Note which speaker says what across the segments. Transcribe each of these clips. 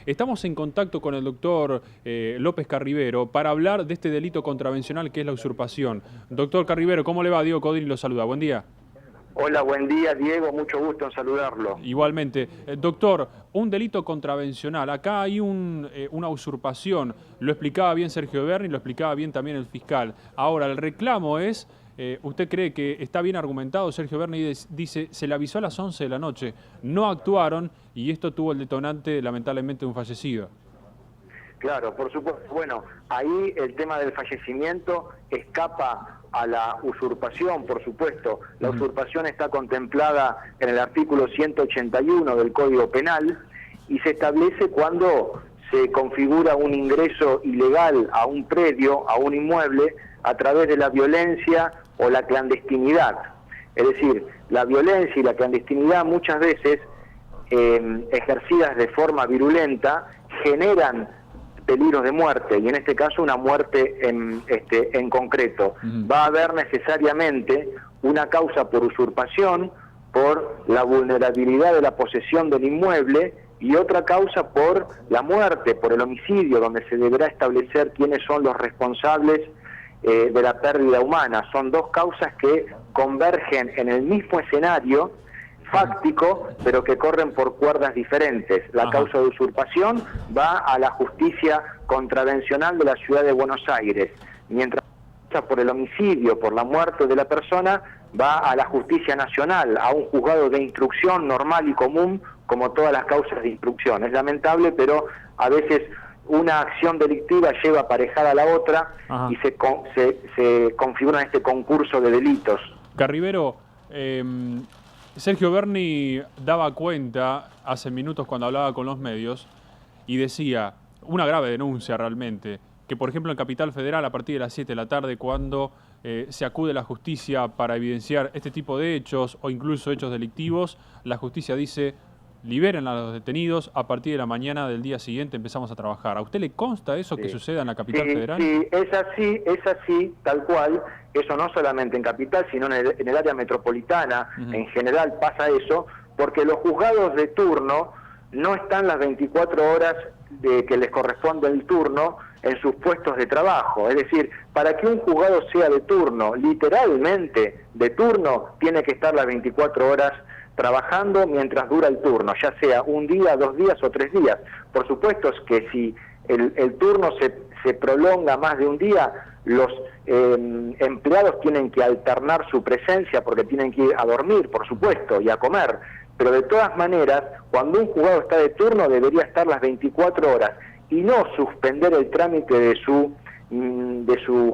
Speaker 1: Estamos en contacto con el doctor López Carribero para hablar de este delito contravencional que es la usurpación. Doctor Carribero, ¿cómo le va? Diego Codrini lo saluda. Buen día.
Speaker 2: Hola, buen día, Diego. Mucho gusto en saludarlo.
Speaker 1: Igualmente. Doctor, un delito contravencional. Acá hay una usurpación. Lo explicaba bien Sergio Berni, lo explicaba bien también el fiscal. Ahora, el reclamo es... ¿usted cree que está bien argumentado? Sergio Berni dice, se le avisó a las 11 de la noche, no actuaron y esto tuvo el detonante, lamentablemente, de un fallecido.
Speaker 2: Claro, por supuesto. Bueno, ahí el tema del fallecimiento escapa a la usurpación, por supuesto. La usurpación está contemplada en el artículo 181 del Código Penal y se establece cuando se configura un ingreso ilegal a un predio, a un inmueble, a través de la violencia o la clandestinidad. Es decir, la violencia y la clandestinidad muchas veces, ejercidas de forma virulenta, generan peligros de muerte, y en este caso una muerte en concreto. Va a haber necesariamente una causa por usurpación, por la vulnerabilidad de la posesión del inmueble, y otra causa por la muerte, por el homicidio, donde se deberá establecer quiénes son los responsables de la pérdida humana. Son dos causas que convergen en el mismo escenario fáctico, pero que corren por cuerdas diferentes. La causa de usurpación va a la justicia contravencional de la ciudad de Buenos Aires, mientras por el homicidio, por la muerte de la persona, va a la justicia nacional, a un juzgado de instrucción normal y común, como todas las causas de instrucción. Es lamentable, pero a veces una acción delictiva lleva aparejada a la otra y se configura en este concurso de delitos.
Speaker 1: Carribero, Sergio Berni daba cuenta hace minutos cuando hablaba con los medios y decía, una grave denuncia realmente, que por ejemplo en Capital Federal a partir de las 7 de la tarde cuando se acude a la justicia para evidenciar este tipo de hechos o incluso hechos delictivos, la justicia dice, liberen a los detenidos, a partir de la mañana del día siguiente empezamos a trabajar. ¿A usted le consta eso que suceda en la Capital Federal?
Speaker 2: Sí, es así, tal cual. Eso no solamente en Capital, sino en el área metropolitana, en general pasa eso, porque los juzgados de turno no están las 24 horas que les corresponde el turno en sus puestos de trabajo. Es decir, para que un juzgado sea de turno, literalmente de turno, tiene que estar las 24 horas trabajando mientras dura el turno, ya sea un día, 2 días o 3 días. Por supuesto es que si el turno se prolonga más de un día, los empleados tienen que alternar su presencia porque tienen que ir a dormir, por supuesto, y a comer. Pero de todas maneras, cuando un juzgado está de turno debería estar las 24 horas y no suspender el trámite de su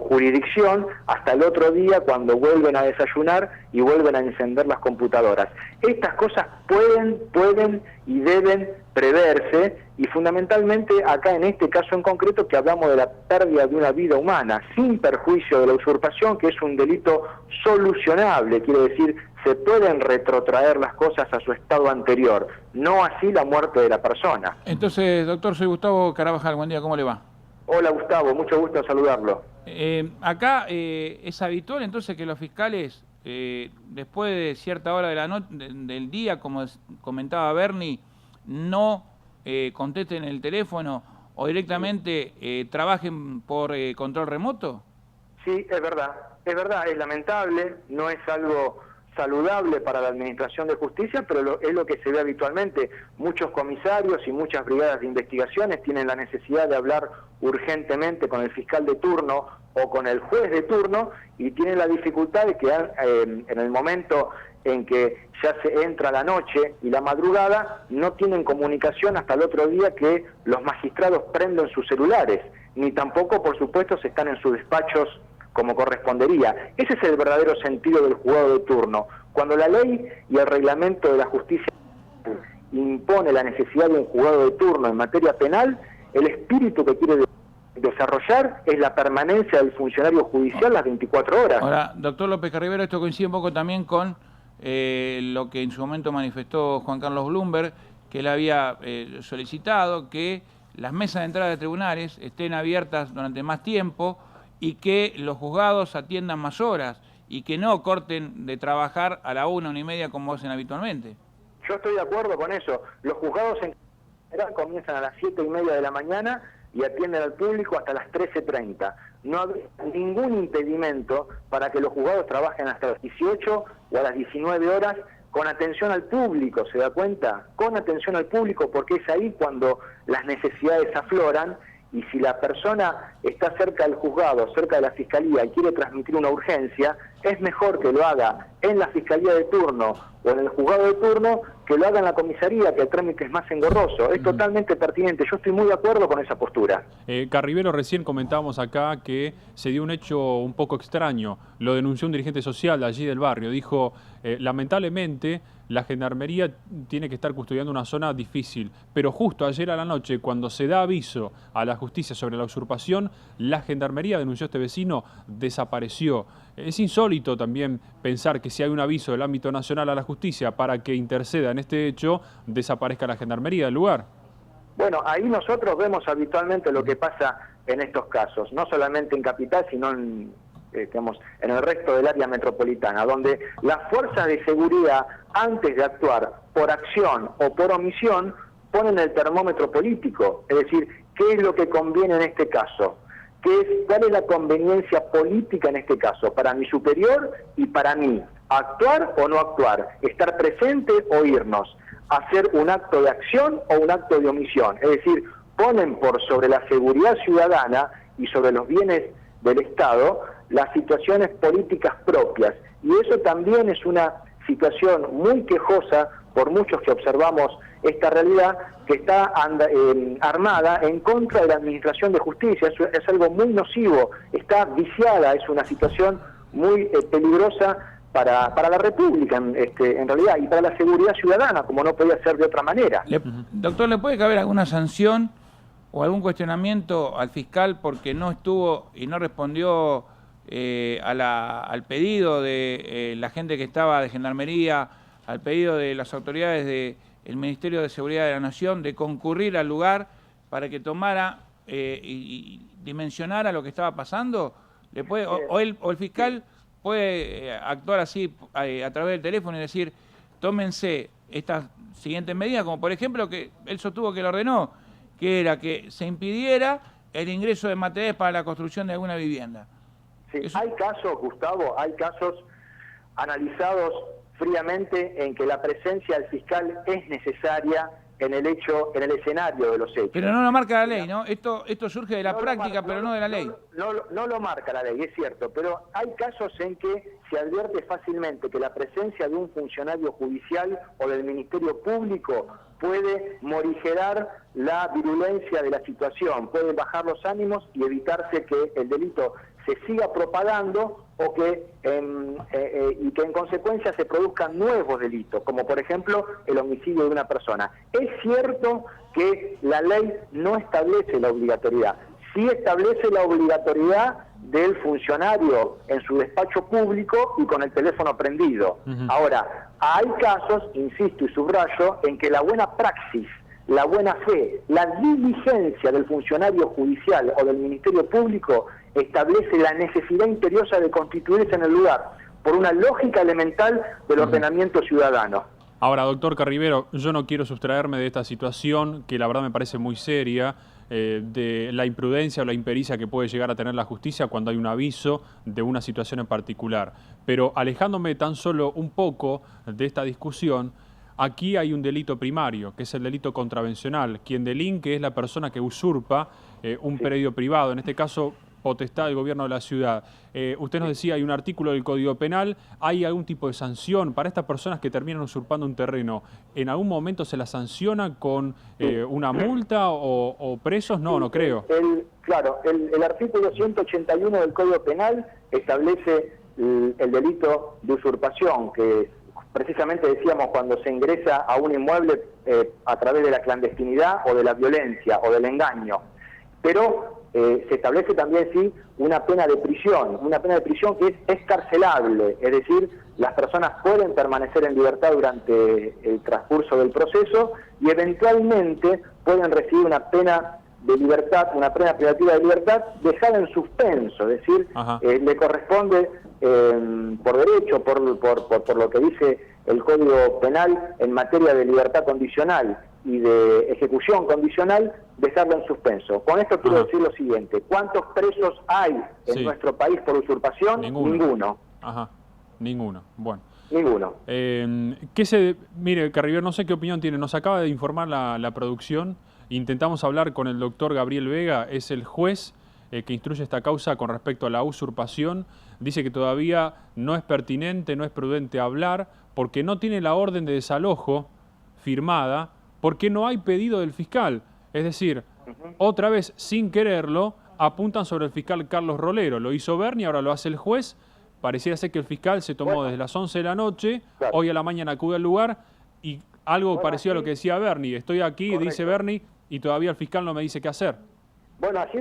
Speaker 2: jurisdicción hasta el otro día cuando vuelven a desayunar y vuelven a encender las computadoras. Estas cosas pueden y deben preverse, y fundamentalmente acá en este caso en concreto que hablamos de la pérdida de una vida humana, sin perjuicio de la usurpación, que es un delito solucionable, quiere decir, se pueden retrotraer las cosas a su estado anterior, no así la muerte de la persona.
Speaker 3: Entonces, doctor, soy Gustavo Carabajal, buen día, ¿cómo le va?
Speaker 2: Hola Gustavo, mucho gusto en saludarlo.
Speaker 3: Acá es habitual entonces que los fiscales, después de cierta hora de del día, como comentaba Berni, no contesten el teléfono o directamente trabajen por control remoto.
Speaker 2: Sí, es verdad, es lamentable, no es algo saludable para la Administración de Justicia, pero es lo que se ve habitualmente. Muchos comisarios y muchas brigadas de investigaciones tienen la necesidad de hablar urgentemente con el fiscal de turno o con el juez de turno y tienen la dificultad de que en el momento en que ya se entra la noche y la madrugada, no tienen comunicación hasta el otro día que los magistrados prenden sus celulares, ni tampoco, por supuesto, se están en sus despachos como correspondería. Ese es el verdadero sentido del juzgado de turno. Cuando la ley y el reglamento de la justicia impone la necesidad de un juzgado de turno en materia penal, el espíritu que quiere desarrollar es la permanencia del funcionario judicial las 24 horas.
Speaker 3: Ahora, doctor López Carribero, esto coincide un poco también con lo que en su momento manifestó Juan Carlos Bloomberg, que él había solicitado que las mesas de entrada de tribunales estén abiertas durante más tiempo y que los juzgados atiendan más horas y que no corten de trabajar a la 1, 1:30 como hacen habitualmente.
Speaker 2: Yo estoy de acuerdo con eso. Los juzgados comienzan a las 7:30 de la mañana y atienden al público hasta las 13:30. No hay ningún impedimento para que los juzgados trabajen hasta las 18 o a las 19 horas con atención al público, ¿se da cuenta? Con atención al público, porque es ahí cuando las necesidades afloran, y si la persona está cerca del juzgado, cerca de la fiscalía y quiere transmitir una urgencia, es mejor que lo haga en la fiscalía de turno o en el juzgado de turno, que lo haga en la comisaría, que el trámite es más engorroso. Es totalmente pertinente, yo estoy muy de acuerdo con esa postura.
Speaker 1: Carribero, recién comentábamos acá que se dio un hecho un poco extraño. Lo denunció un dirigente social de allí del barrio. Dijo, lamentablemente, la Gendarmería tiene que estar custodiando una zona difícil, pero justo ayer a la noche, cuando se da aviso a la justicia sobre la usurpación, la Gendarmería, denunció este vecino, desapareció. Es insólito también pensar que si hay un aviso del ámbito nacional a la justicia para que interceda en este hecho, desaparezca la Gendarmería del lugar.
Speaker 2: Bueno, ahí nosotros vemos habitualmente lo que pasa en estos casos, no solamente en Capital, sino en el resto del área metropolitana, donde las fuerzas de seguridad, antes de actuar por acción o por omisión, ponen el termómetro político, es decir, ¿qué es lo que conviene en este caso? ¿Cuál es la conveniencia política en este caso? Para mi superior y para mí, ¿actuar o no actuar? ¿Estar presente o irnos? ¿Hacer un acto de acción o un acto de omisión? Es decir, ponen por sobre la seguridad ciudadana y sobre los bienes del Estado las situaciones políticas propias, y eso también es una situación muy quejosa por muchos que observamos esta realidad, que está armada en contra de la administración de justicia. Es algo muy nocivo, está viciada, es una situación muy peligrosa para la República en realidad, y para la seguridad ciudadana, como no podía ser de otra manera.
Speaker 3: Doctor, ¿le puede caber alguna sanción o algún cuestionamiento al fiscal porque no estuvo y no respondió al pedido de la gente que estaba de Gendarmería, al pedido de las autoridades del Ministerio de Seguridad de la Nación de concurrir al lugar para que tomara y dimensionara lo que estaba pasando? ¿Le puede, o el fiscal puede actuar así a través del teléfono y decir, tómense estas siguientes medidas, como por ejemplo que él sostuvo que lo ordenó, que era que se impidiera el ingreso de materiales para la construcción de alguna vivienda?
Speaker 2: Sí, hay casos, Gustavo, hay casos analizados fríamente en que la presencia del fiscal es necesaria en el escenario de los hechos.
Speaker 3: Pero no lo marca la ley, ¿no? Esto surge de la práctica, pero no de la ley.
Speaker 2: No lo marca la ley, es cierto, pero hay casos en que se advierte fácilmente que la presencia de un funcionario judicial o del Ministerio Público puede morigerar la virulencia de la situación, puede bajar los ánimos y evitarse que el delito se siga propagando o que en consecuencia se produzcan nuevos delitos, como por ejemplo el homicidio de una persona. Es cierto que la ley no establece la obligatoriedad, sí establece la obligatoriedad del funcionario en su despacho público y con el teléfono prendido. Ahora, hay casos, insisto y subrayo, en que la buena praxis, la buena fe, la diligencia del funcionario judicial o del Ministerio Público establece la necesidad imperiosa de constituirse en el lugar, por una lógica elemental del ordenamiento ciudadano.
Speaker 1: Ahora, doctor Carribero, yo no quiero sustraerme de esta situación, que la verdad me parece muy seria, de la imprudencia o la impericia que puede llegar a tener la justicia cuando hay un aviso de una situación en particular. Pero alejándome tan solo un poco de esta discusión, aquí hay un delito primario, que es el delito contravencional. Quien delinque es la persona que usurpa un predio privado, en este caso potestad del gobierno de la ciudad. Usted nos decía, hay un artículo del Código Penal, ¿hay algún tipo de sanción para estas personas que terminan usurpando un terreno? ¿En algún momento se las sanciona con una multa o presos? No, no creo.
Speaker 2: Claro, el artículo 181 del Código Penal establece el delito de usurpación, que precisamente decíamos cuando se ingresa a un inmueble a través de la clandestinidad o de la violencia o del engaño. Pero se establece también, sí, una pena de prisión que es excarcelable, es decir, las personas pueden permanecer en libertad durante el transcurso del proceso y eventualmente pueden recibir una pena de libertad, una pena privativa de libertad dejada en suspenso, es decir, le corresponde por derecho, por lo que dice el Código Penal en materia de libertad condicional, y de ejecución condicional, dejarlo en suspenso. Con esto quiero
Speaker 1: Ajá.
Speaker 2: decir lo siguiente: ¿cuántos presos hay en
Speaker 1: Sí.
Speaker 2: nuestro país por usurpación? Ninguno.
Speaker 1: Ajá, ninguno. Bueno.
Speaker 2: Ninguno.
Speaker 1: Mire, Carriver, no sé qué opinión tiene. Nos acaba de informar la producción. Intentamos hablar con el doctor Gabriel Vega, es el juez que instruye esta causa con respecto a la usurpación. Dice que todavía no es pertinente, no es prudente hablar, porque no tiene la orden de desalojo firmada, porque no hay pedido del fiscal. Es decir, otra vez, sin quererlo, apuntan sobre el fiscal Carlos Rolero. Lo hizo Berni, ahora lo hace el juez. Pareciera ser que el fiscal se tomó desde las 11 de la noche,
Speaker 2: Claro.
Speaker 1: hoy a la mañana acude al lugar y algo
Speaker 2: Bueno,
Speaker 1: parecido a lo
Speaker 2: así-
Speaker 1: que decía Berni. Estoy aquí,
Speaker 2: Correcto.
Speaker 1: dice Berni, y todavía el fiscal no me dice qué hacer.
Speaker 2: Bueno, así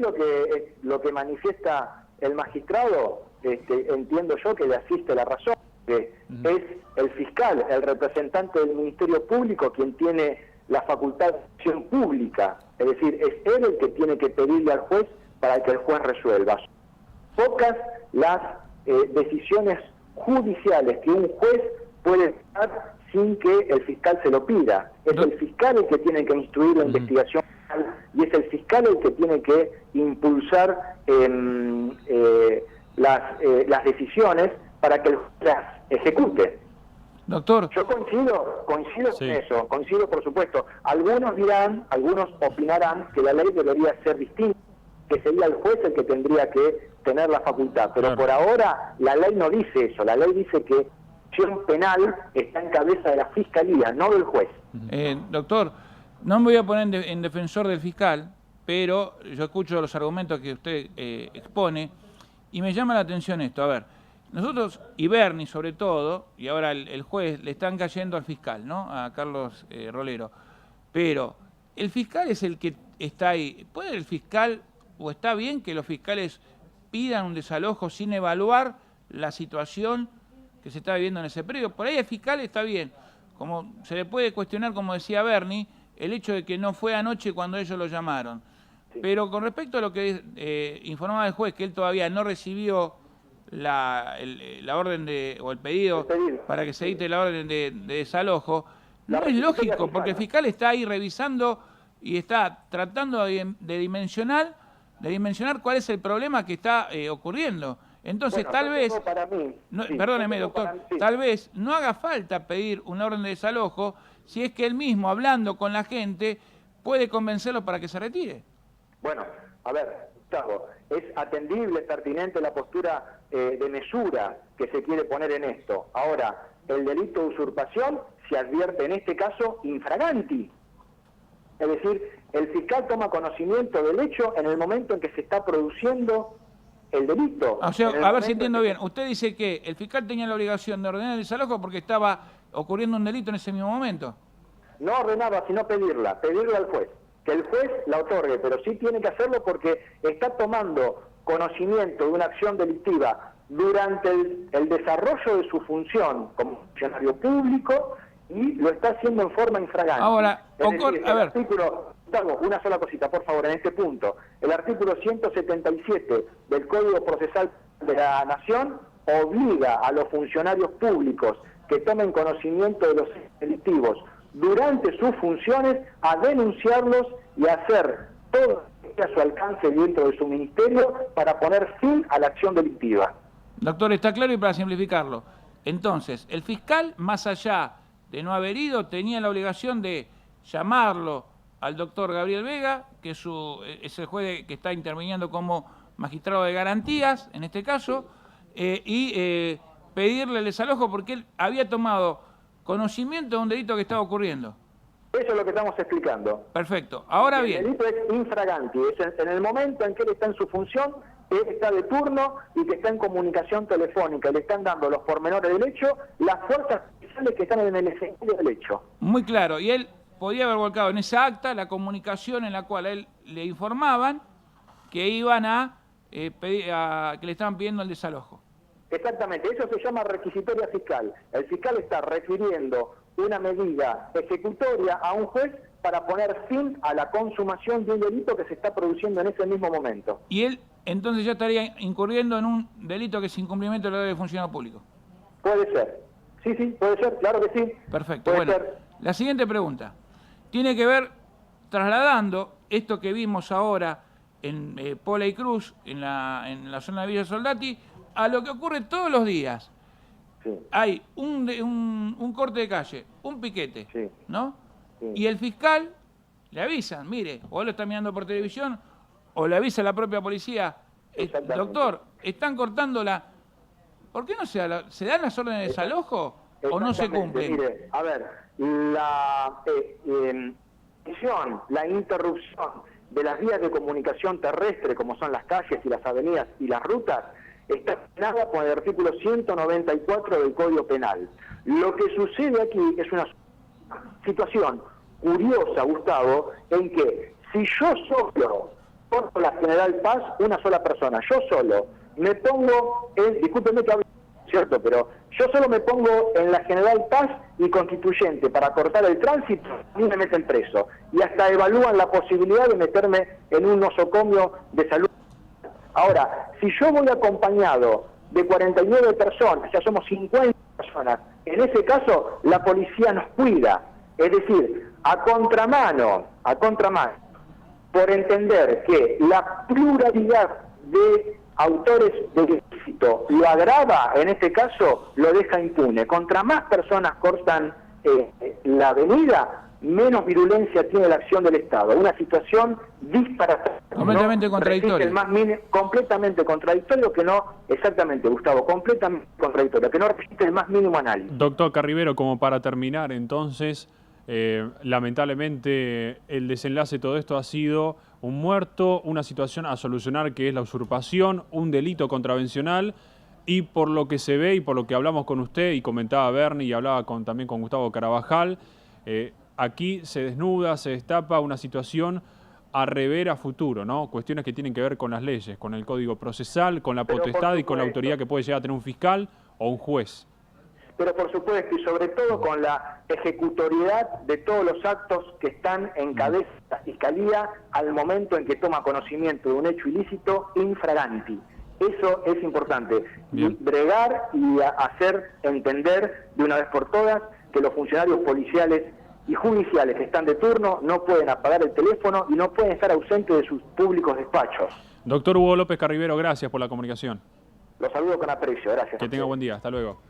Speaker 2: lo que manifiesta el magistrado, entiendo yo que le asiste la razón, que es el fiscal, el representante del Ministerio Público, quien tiene la facultad de acción pública, es decir, es él el que tiene que pedirle al juez para que el juez resuelva. Pocas las decisiones judiciales que un juez puede dar sin que el fiscal se lo pida. Es el fiscal el que tiene que instruir la investigación penal y es el fiscal el que tiene que impulsar las decisiones para que el juez las ejecute.
Speaker 3: Doctor,
Speaker 2: Yo coincido
Speaker 1: Sí.
Speaker 2: con eso, coincido por supuesto. Algunos dirán, algunos opinarán que la ley debería ser distinta, que sería el juez el que tendría que tener la facultad, pero
Speaker 1: Claro.
Speaker 2: por ahora la ley no dice eso, la ley dice que la acción penal está en cabeza de la fiscalía, no del juez.
Speaker 3: doctor, no me voy a poner en defensor del fiscal, pero yo escucho los argumentos que usted expone y me llama la atención esto. A ver, nosotros, y Berni sobre todo, y ahora el juez, le están cayendo al fiscal, ¿no? A Carlos Rolero. Pero el fiscal es el que está ahí. ¿Puede el fiscal, o está bien que los fiscales pidan un desalojo sin evaluar la situación que se está viviendo en ese predio? Por ahí el fiscal está bien. Como se le puede cuestionar, como decía Berni, el hecho de que no fue anoche cuando ellos lo llamaron. Pero con respecto a lo que informaba el juez, que él todavía no recibió la orden o el pedido para que se dicte la orden de desalojo,
Speaker 2: La
Speaker 3: no es
Speaker 2: requisitoria
Speaker 3: lógico, porque el fiscal está ahí revisando y está tratando de dimensionar cuál es el problema que está ocurriendo. Entonces,
Speaker 2: Bueno,
Speaker 3: tal
Speaker 2: yo
Speaker 3: vez,
Speaker 2: tengo para mí,
Speaker 3: no,
Speaker 2: sí,
Speaker 3: perdóneme,
Speaker 2: yo tengo
Speaker 3: doctor,
Speaker 2: para- sí.
Speaker 3: tal vez no haga falta pedir una orden de desalojo si es que él mismo, hablando con la gente, puede convencerlo para que se retire.
Speaker 2: Bueno, a ver, Gustavo, es atendible, es pertinente la postura de mesura que se quiere poner en esto. Ahora, el delito de usurpación se advierte en este caso infraganti. Es decir, el fiscal toma conocimiento del hecho en el momento en que se está produciendo el delito.
Speaker 3: O sea,
Speaker 2: En el
Speaker 3: a ver si
Speaker 2: momento en
Speaker 3: entiendo
Speaker 2: que
Speaker 3: bien. Usted dice que el fiscal tenía la obligación de ordenar el desalojo porque estaba ocurriendo un delito en ese mismo momento.
Speaker 2: no ordenaba, sino pedirla al juez. Que el juez la otorgue, pero sí tiene que hacerlo porque está tomando conocimiento de una acción delictiva durante el desarrollo de su función como funcionario público y lo está haciendo en forma infragante.
Speaker 3: Ahora,
Speaker 2: Es decir,
Speaker 3: a
Speaker 2: el
Speaker 3: ver.
Speaker 2: artículo, Gustavo, una sola cosita, por favor, en este punto. El artículo 177 del Código Procesal de la Nación obliga a los funcionarios públicos que tomen conocimiento de los hechos delictivos durante sus funciones a denunciarlos y a hacer todo lo que esté a su alcance dentro de su ministerio para poner fin a la acción delictiva.
Speaker 3: Doctor, está claro, y para simplificarlo. Entonces, el fiscal, más allá de no haber ido, tenía la obligación de llamarlo al doctor Gabriel Vega, que es el juez que está interviniendo como magistrado de garantías, en este caso, y pedirle el desalojo porque él había tomado conocimiento de un delito que estaba ocurriendo.
Speaker 2: Eso es lo que estamos explicando.
Speaker 3: Perfecto. Ahora
Speaker 2: El
Speaker 3: bien,
Speaker 2: delito es infraganti, es en el momento en que él está en su función, él está de turno y que está en comunicación telefónica, le están dando los pormenores del hecho, las fuerzas policiales que están en el escenario del hecho.
Speaker 3: muy claro, y él podía haber volcado en esa acta la comunicación en la cual a él le informaban que iban que le estaban pidiendo el desalojo.
Speaker 2: Exactamente, eso se llama requisitoria fiscal. El fiscal está refiriendo una medida ejecutoria a un juez para poner fin a la consumación de un delito que se está produciendo en ese mismo momento.
Speaker 3: Y él entonces ya estaría incurriendo en un delito que es incumplimiento de la ley de funcionario público.
Speaker 2: Puede ser. Sí, puede ser, claro que sí.
Speaker 3: Perfecto.
Speaker 2: Puede
Speaker 3: Bueno,
Speaker 2: ser.
Speaker 3: la siguiente pregunta. tiene que ver trasladando esto que vimos ahora en Pola y Cruz, en la zona de Villa Soldati, a lo que ocurre todos los días.
Speaker 2: Sí.
Speaker 3: Hay un corte de calle, un piquete,
Speaker 2: Sí.
Speaker 3: ¿no?
Speaker 2: Sí.
Speaker 3: Y el fiscal le avisan, mire, o lo está mirando por televisión, o le avisa a la propia policía,
Speaker 2: Exactamente.
Speaker 3: doctor, están cortando la... ¿Por qué no se dan las órdenes de desalojo o no se
Speaker 2: Exactamente.
Speaker 3: cumplen?
Speaker 2: Mire, a ver, la interrupción de las vías de comunicación terrestre, como son las calles y las avenidas y las rutas, está penada por el artículo 194 del Código Penal. Lo que sucede aquí es una situación curiosa, Gustavo, en que si yo solo, por la General Paz, una sola persona, yo solo me pongo, discúlpeme que hable, cierto, pero yo solo me pongo en la General Paz y Constituyente para cortar el tránsito, a mí me meten preso. Y hasta evalúan la posibilidad de meterme en un nosocomio de salud. Ahora, si yo voy acompañado de 49 personas, ya somos 50 personas, en ese caso la policía nos cuida. Es decir, a contramano, por entender que la pluralidad de autores del ilícito lo agrava, en este caso lo deja impune. Contra más personas cortan la avenida, menos virulencia tiene la acción del Estado. Una situación disparatada.
Speaker 3: Completamente contradictoria.
Speaker 2: Completamente contradictorio, que no, exactamente, Gustavo, completamente contradictorio, que no resiste el más mínimo análisis.
Speaker 1: Doctor Carribero, como para terminar, entonces, lamentablemente el desenlace de todo esto ha sido un muerto, una situación a solucionar que es la usurpación, un delito contravencional, y por lo que se ve y por lo que hablamos con usted y comentaba Bernie y hablaba también con Gustavo Carabajal, aquí se desnuda, se destapa una situación a rever a futuro, ¿no? Cuestiones que tienen que ver con las leyes, con el código procesal, con la potestad y con la autoridad que puede llegar a tener un fiscal o un juez.
Speaker 2: Pero por supuesto, y sobre todo con la ejecutoriedad de todos los actos que están en cabeza de la Fiscalía al momento en que toma conocimiento de un hecho ilícito infraganti. Eso es importante.
Speaker 1: Bien.
Speaker 2: Y bregar y hacer entender de una vez por todas que los funcionarios policiales y judiciales que están de turno no pueden apagar el teléfono y no pueden estar ausentes de sus públicos despachos.
Speaker 1: Doctor Hugo López Carribero, gracias por la comunicación.
Speaker 2: Los saludo con aprecio. Gracias.
Speaker 1: Que tenga buen día. Hasta luego.